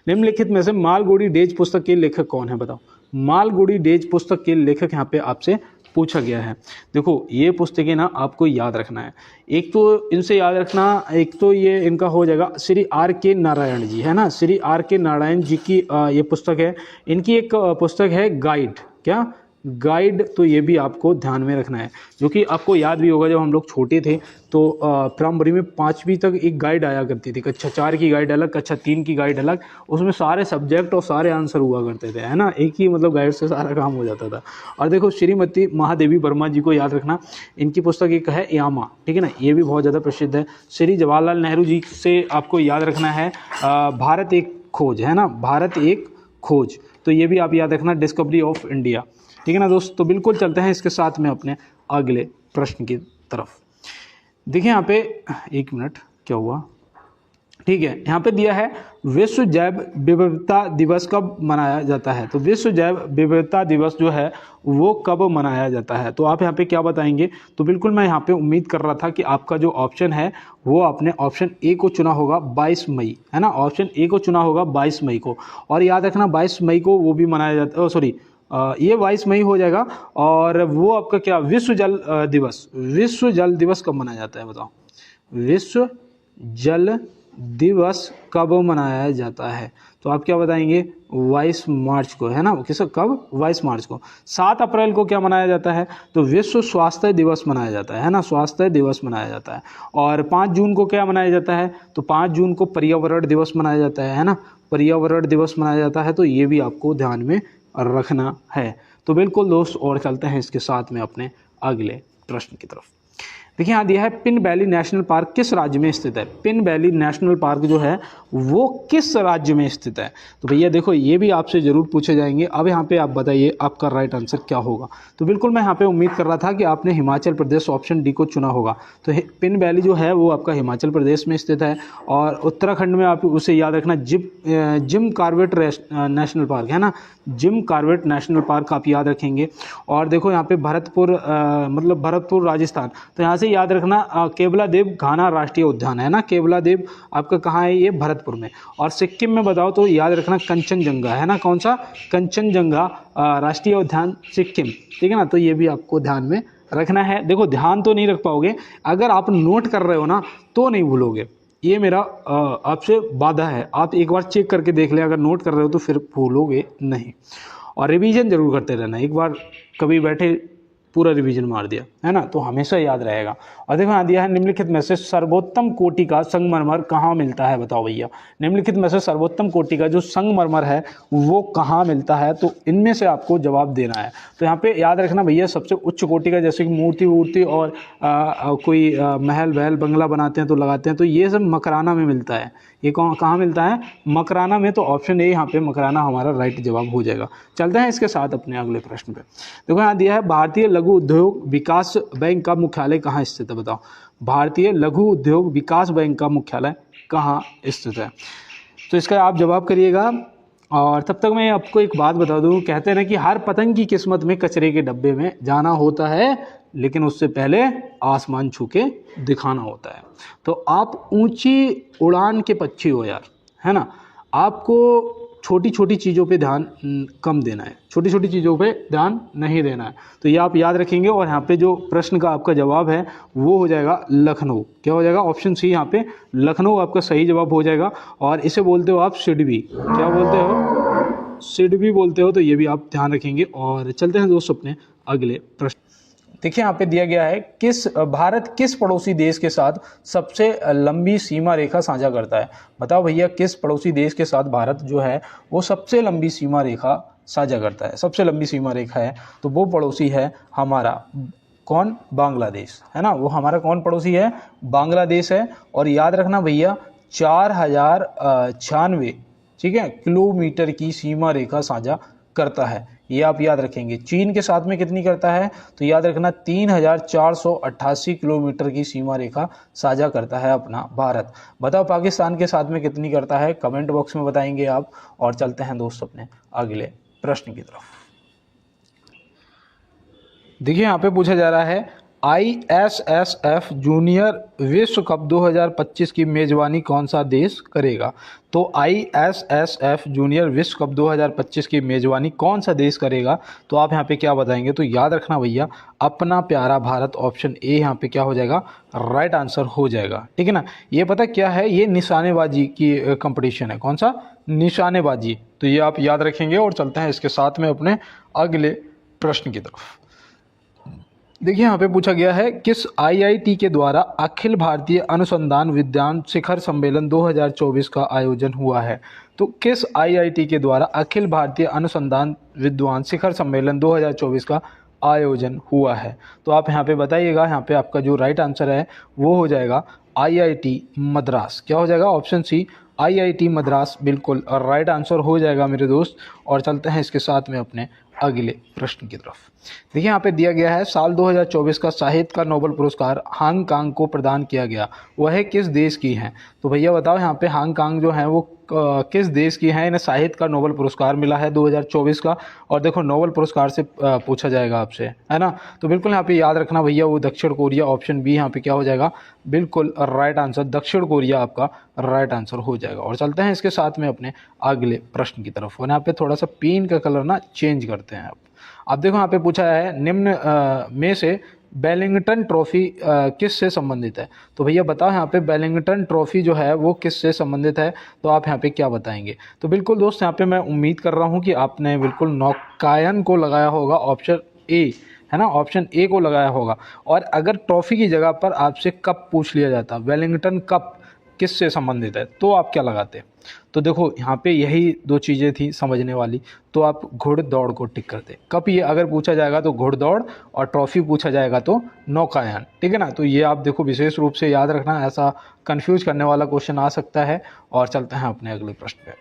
निम्नलिखित में से मालगुडी डेज पुस्तक के लेखक कौन है, बताओ। मालगुडी डेज पुस्तक के लेखक यहाँ पे आपसे पूछा गया है। देखो ये पुस्तकें ना आपको याद रखना है। एक तो इनसे याद रखना, एक तो ये इनका हो जाएगा श्री आर के नारायण जी, है ना, श्री आर के नारायण जी की ये पुस्तक है। इनकी एक पुस्तक है गाइड, क्या गाइड। तो ये भी आपको ध्यान में रखना है, जो कि आपको याद भी होगा, जब हम लोग छोटे थे तो प्राइमरी में 5वीं तक एक गाइड आया करती थी। कक्षा 4 की गाइड अलग, कक्षा 3 की गाइड अलग, उसमें सारे सब्जेक्ट और सारे आंसर हुआ करते थे, है ना। एक ही मतलब गाइड से सारा काम हो जाता था। और देखो श्रीमती महादेवी वर्मा जी को याद रखना, इनकी पुस्तक एक है यामा, ठीक है ना, ये भी बहुत ज़्यादा प्रसिद्ध है। श्री जवाहरलाल नेहरू जी से आपको याद रखना है भारत एक खोज, है ना, भारत एक खोज। तो ये भी आप याद रखना, डिस्कवरी ऑफ इंडिया, ठीक है ना दोस्त। तो बिल्कुल चलते हैं इसके साथ में अपने अगले प्रश्न की तरफ। देखिए यहाँ पे 1 मिनट, क्या हुआ, ठीक है। यहाँ पे दिया है विश्व जैव विविधता दिवस कब मनाया जाता है। तो विश्व जैव विविधता दिवस जो है वो कब मनाया जाता है। तो आप यहाँ पे क्या बताएंगे। तो बिल्कुल मैं यहाँ पे उम्मीद कर रहा था कि आपका जो ऑप्शन है वो आपने ऑप्शन ए को चुना होगा 22 मई, है ना, ऑप्शन ए को चुना होगा 22 मई को। और याद रखना 22 मई को वो भी मनाया जाता है, सॉरी ये 22 मई हो जाएगा। और वो आपका क्या, विश्व जल दिवस, विश्व जल दिवस कब मनाया जाता है, बताओ। विश्व जल दिवस कब मनाया जाता है। तो आप क्या बताएंगे 22 मार्च को, है ना। किस कब 22 मार्च को। 7 अप्रैल को क्या मनाया जाता है, तो विश्व स्वास्थ्य दिवस मनाया जाता है ना, स्वास्थ्य दिवस मनाया जाता है। और 5 जून को क्या मनाया जाता है, तो 5 जून को पर्यावरण दिवस मनाया जाता है ना, पर्यावरण दिवस मनाया जाता है। तो ये भी आपको ध्यान में रखना है। तो बिल्कुल दोस्त, और चलते हैं इसके साथ में अपने अगले प्रश्न की तरफ। देखिए यहाँ दिया है पिन वैली नेशनल पार्क किस राज्य में स्थित है। पिन वैली नेशनल पार्क जो है वो किस राज्य में स्थित है। तो भैया देखो ये भी आपसे ज़रूर पूछे जाएंगे। अब यहाँ पे आप बताइए आपका राइट आंसर क्या होगा। तो बिल्कुल मैं यहाँ पे उम्मीद कर रहा था कि आपने हिमाचल प्रदेश ऑप्शन डी को चुना होगा। तो पिन वैली जो है वो आपका हिमाचल प्रदेश में स्थित है। और उत्तराखंड में आप उसे याद रखना जिम कॉर्बेट नेशनल पार्क है ना, जिम कॉर्बेट नेशनल पार्क आप याद रखेंगे। और देखो यहाँ पे भरतपुर मतलब भरतपुर राजस्थान, तो यहाँ से याद रखना केवलादेव घाना राष्ट्रीय उद्यान है ना, केवलादेव आपका कहाँ है, ये भरतपुर में। और सिक्किम में बताओ तो याद रखना कंचनजंगा है ना, कौन सा, कंचनजंगा राष्ट्रीय उद्यान सिक्किम, ठीक है ना। तो ये भी आपको ध्यान में रखना है। देखो ध्यान तो नहीं रख पाओगे, अगर आप नोट कर रहे हो ना तो नहीं भूलोगे, ये मेरा आपसे वादा है। आप एक बार चेक करके देख लें, अगर नोट कर रहे हो तो फिर भूलोगे नहीं। और रिवीजन जरूर करते रहना, एक बार कभी बैठे पूरा रिवीजन मार दिया है ना तो हमेशा याद रहेगा। और देखो यहाँ दिया है निम्नलिखित में से सर्वोत्तम कोटि का संगमरमर कहाँ मिलता है, बताओ भैया। निम्नलिखित में से सर्वोत्तम कोटि का जो संगमरमर है वो कहाँ मिलता है, तो इनमें से आपको जवाब देना है। तो यहाँ पे याद रखना भैया सबसे उच्च कोटि का, जैसे कि मूर्ति वूर्ति और कोई महल वहल बंगला बनाते हैं तो लगाते हैं, तो ये सब मकराना में मिलता है। ये कहाँ मिलता है, मकराना में। तो ऑप्शन ए यहाँ पे मकराना हमारा राइट जवाब हो जाएगा। चलते हैं इसके साथ अपने अगले प्रश्न पे। देखो यहाँ दिया है भारतीय लघु उद्योग विकास बैंक का मुख्यालय कहाँ स्थित है, बताओ। भारतीय लघु उद्योग विकास बैंक का मुख्यालय कहाँ स्थित है, तो इसका आप जवाब करिएगा। और तब तक मैं आपको एक बात बता दूं, कहते हैं ना कि हर पतंग की किस्मत में कचरे के डब्बे में जाना होता है, लेकिन उससे पहले आसमान छू के दिखाना होता है। तो आप ऊंची उड़ान के पक्षी हो यार, है ना। आपको छोटी छोटी चीज़ों पे ध्यान कम देना है, छोटी छोटी चीज़ों पे ध्यान नहीं देना है। तो ये आप याद रखेंगे। और यहाँ पे जो प्रश्न का आपका जवाब है वो हो जाएगा लखनऊ। क्या हो जाएगा, ऑप्शन सी यहाँ पे लखनऊ आपका सही जवाब हो जाएगा। और इसे बोलते हो आप सिडबी, क्या बोलते हो, सिडबी बोलते हो। तो ये भी आप ध्यान रखेंगे। और चलते हैं दोस्त अपने अगले प्रश्न। देखिए यहाँ पे दिया गया है भारत किस पड़ोसी देश के साथ सबसे लंबी सीमा रेखा साझा करता है। बताओ भैया किस पड़ोसी देश के साथ भारत जो है वो सबसे लंबी सीमा रेखा साझा करता है, सबसे लंबी सीमा रेखा है। तो वो पड़ोसी है हमारा कौन, बांग्लादेश, है ना। वो हमारा कौन पड़ोसी है, बांग्लादेश है। और याद रखना भैया 4096 ठीक है किलोमीटर की सीमा रेखा साझा करता है, ये आप याद रखेंगे। चीन के साथ में कितनी करता है, तो याद रखना 3488 किलोमीटर की सीमा रेखा साझा करता है अपना भारत। बताओ पाकिस्तान के साथ में कितनी करता है, कमेंट बॉक्स में बताएंगे आप। और चलते हैं दोस्त अपने अगले प्रश्न की तरफ। देखिए यहाँ पे पूछा जा रहा है ISSF जूनियर विश्व कप 2025 की मेजबानी कौन सा देश करेगा। तो ISSF जूनियर विश्व कप 2025 की मेजबानी कौन सा देश करेगा, तो आप यहाँ पे क्या बताएंगे। तो याद रखना भैया अपना प्यारा भारत, ऑप्शन ए यहाँ पे क्या हो जाएगा, राइट आंसर हो जाएगा, ठीक है ना। ये पता क्या है, ये निशानेबाजी की कंपटीशन है, कौन सा, निशानेबाजी। तो ये आप याद रखेंगे। और चलते हैं इसके साथ में अपने अगले प्रश्न की तरफ। देखिए यहाँ पे पूछा गया है किस IIT के द्वारा अखिल भारतीय अनुसंधान विज्ञान शिखर सम्मेलन 2024 का आयोजन हुआ है। तो किस IIT के द्वारा अखिल भारतीय अनुसंधान विद्वान शिखर सम्मेलन 2024 का आयोजन हुआ है। तो आप यहाँ पे बताइएगा। यहाँ पे आपका जो राइट आंसर है वो हो जाएगा IIT मद्रास। क्या हो जाएगा, ऑप्शन सी IIT मद्रास बिल्कुल राइट आंसर हो जाएगा मेरे दोस्त। और चलते हैं इसके साथ में अपने अगले प्रश्न की तरफ। देखिए यहाँ पे दिया गया है साल 2024 का साहित्य का नोबेल पुरस्कार हांगकांग को प्रदान किया गया, वह किस देश की हैं। तो भैया बताओ यहाँ पे हांगकांग जो है वो किस देश की है, इन्हें साहित्य का नोबेल पुरस्कार मिला है 2024 का। और देखो नोबेल पुरस्कार से पूछा जाएगा आपसे, है ना। तो बिल्कुल यहाँ पे याद रखना भैया वो दक्षिण कोरिया, ऑप्शन बी यहाँ पे क्या हो जाएगा, बिल्कुल राइट आंसर दक्षिण कोरिया आपका राइट आंसर हो जाएगा। और चलते हैं इसके साथ में अपने अगले प्रश्न की तरफ। और यहाँ पे थोड़ा सा पेन का कलर ना चेंज करते हैं आप। अब देखो यहाँ पे पूछा है निम्न में से वेलिंगटन ट्रॉफी किस से संबंधित है? तो भैया बताओ यहाँ पे वेलिंगटन ट्रॉफी जो है वो किस से संबंधित है, तो आप यहाँ पे क्या बताएंगे? तो बिल्कुल दोस्त यहाँ पे मैं उम्मीद कर रहा हूँ कि आपने बिल्कुल नौकायन को लगाया होगा, ऑप्शन ए है ना, ऑप्शन ए को लगाया होगा। और अगर ट्रॉफी की जगह पर आपसे कप पूछ लिया जाता, वेलिंगटन कप किस से संबंधित है, तो आप क्या लगाते? तो देखो यहाँ पे यही दो चीज़ें थी समझने वाली, तो आप घुड़दौड़ को टिक करते। कप ये अगर पूछा जाएगा तो घुड़दौड़, और ट्रॉफी पूछा जाएगा तो नौकायन, ठीक है ना। तो ये आप देखो विशेष रूप से याद रखना, ऐसा कंफ्यूज करने वाला क्वेश्चन आ सकता है। और चलते हैं अपने अगले प्रश्न पे।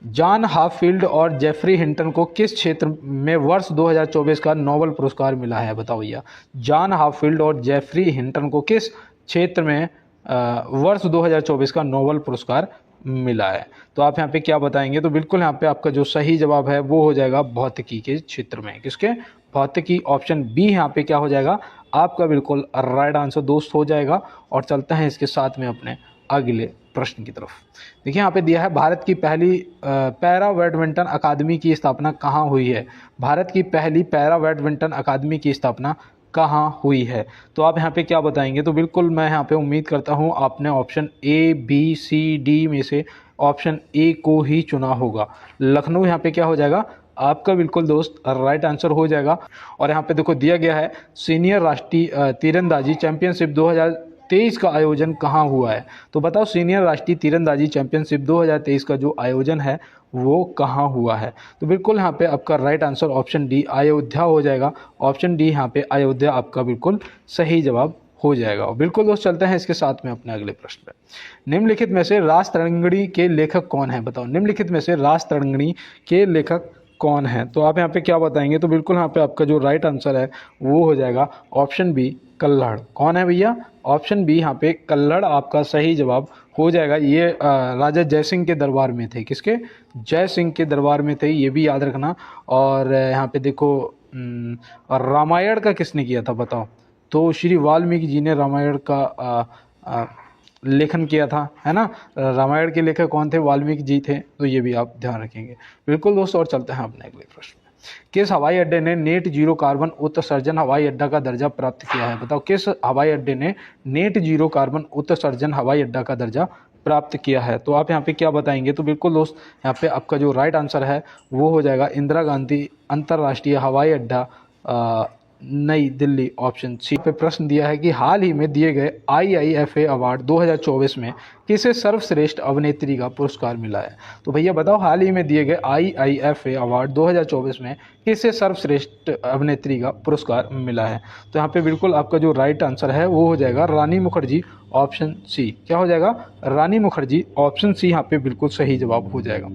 जॉन हाफील्ड और जेफरी हिंटन को किस क्षेत्र में वर्ष 2024 का नोबेल पुरस्कार मिला है? बताओ भैया, जॉन हाफील्ड और जेफरी हिंटन को किस क्षेत्र में वर्ष 2024 का नोबेल पुरस्कार मिला है? तो आप यहाँ पे क्या बताएंगे? तो बिल्कुल यहाँ पे आपका जो सही जवाब है वो हो जाएगा भौतिकी के क्षेत्र में। किसके? भौतिकी, ऑप्शन बी यहाँ पे क्या हो जाएगा आपका बिल्कुल राइट आंसर दोस्त हो जाएगा। और चलते हैं इसके साथ में अपने अगले प्रश्न की तरफ। देखिए यहाँ पे दिया है, भारत की पहली पैरा बैडमिंटन अकादमी की स्थापना कहाँ हुई है? भारत की पहली पैरा बैडमिंटन अकादमी की स्थापना कहाँ हुई है? तो आप यहाँ पे क्या बताएंगे? तो बिल्कुल मैं यहाँ पे उम्मीद करता हूँ आपने option A B C D में से ऑप्शन ए को ही चुना होगा। लखनऊ यहाँ पे क्या हो जाएगा आपका बिल्कुल दोस्त राइट आंसर हो जाएगा। और यहाँ पे देखो दिया गया है, सीनियर राष्ट्रीय तीरंदाजी चैंपियनशिप 2023 का आयोजन कहाँ हुआ है? तो बताओ सीनियर राष्ट्रीय तीरंदाजी चैंपियनशिप 2023 का जो आयोजन है वो कहाँ हुआ है? तो बिल्कुल यहाँ पे आपका right answer option D Ayodhya हो जाएगा। ऑप्शन डी यहाँ पे अयोध्या आपका बिल्कुल सही जवाब हो जाएगा। और बिल्कुल दोस्त चलते हैं इसके साथ में अपने अगले प्रश्न पे। निम्नलिखित में से रास तरंगिणी के लेखक कौन है? बताओ, निम्नलिखित में से रास तरंगिणी के लेखक कौन है? तो आप यहाँ पे क्या बताएंगे? तो बिल्कुल यहाँ पे आपका जो राइट आंसर है वो हो जाएगा ऑप्शन बी कल्हड़। कौन है भैया? ऑप्शन बी यहाँ पे कल्हड़ आपका सही जवाब हो जाएगा। ये राजा जय सिंह के दरबार में थे। किसके? जय सिंह के दरबार में थे, ये भी याद रखना। और यहाँ पे देखो रामायण का किसने किया था बताओ? तो श्री वाल्मीकि जी ने रामायण का लेखन किया था, है ना। रामायण के लेखक कौन थे? वाल्मीकि जी थे। तो ये भी आप ध्यान रखेंगे बिल्कुल दोस्तों। और चलते हैं अपने अगले प्रश्न में। किस हवाई अड्डे ने नेट जीरो कार्बन उत्सर्जन हवाई अड्डा का दर्जा प्राप्त किया है? बताओ, किस हवाई अड्डे ने नेट जीरो कार्बन उत्सर्जन हवाई अड्डा का दर्जा प्राप्त किया है? तो आप यहाँ पे क्या बताएंगे? तो बिल्कुल दोस्त यहाँ पे आपका जो राइट आंसर है वो हो जाएगा इंदिरा गांधी अंतर्राष्ट्रीय हवाई अड्डा नई दिल्ली, ऑप्शन सी। पे प्रश्न दिया है कि हाल ही में दिए गए IIFA अवार्ड 2024 में किसे सर्वश्रेष्ठ अभिनेत्री का पुरस्कार मिला है? तो भैया बताओ, हाल ही में दिए गए IIFA अवार्ड 2024 में किसे सर्वश्रेष्ठ अभिनेत्री का पुरस्कार मिला है? तो यहाँ पे बिल्कुल आपका जो राइट आंसर है वो हो जाएगा रानी मुखर्जी, ऑप्शन सी। क्या हो जाएगा? रानी मुखर्जी, ऑप्शन सी यहाँ पे बिल्कुल सही जवाब हो जाएगा।